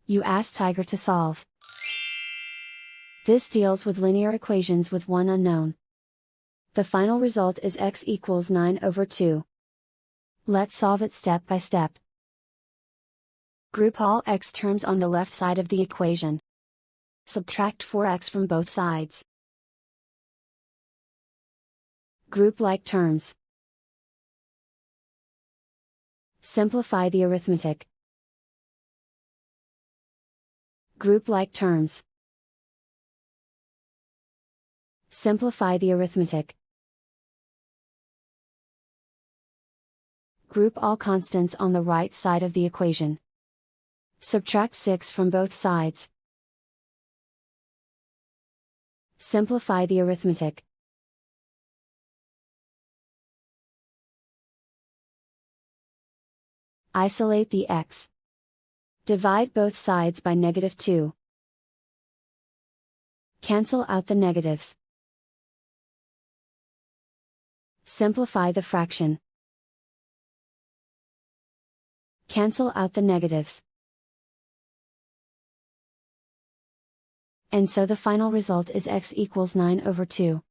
You ask Tiger to solve. This deals with linear equations with one unknown. The final result is x equals 9/2. Let's solve it step by step. Group all x terms on the left side of the equation. Subtract 4x from both sides. Group like terms. Simplify the arithmetic. Group like terms. Simplify the arithmetic. Group all constants on the right side of the equation. Subtract 6 from both sides. Simplify the arithmetic. Isolate the x. Divide both sides by -2. Cancel out the negatives. Simplify the fraction. Cancel out the negatives. And so the final result is x equals 9/2.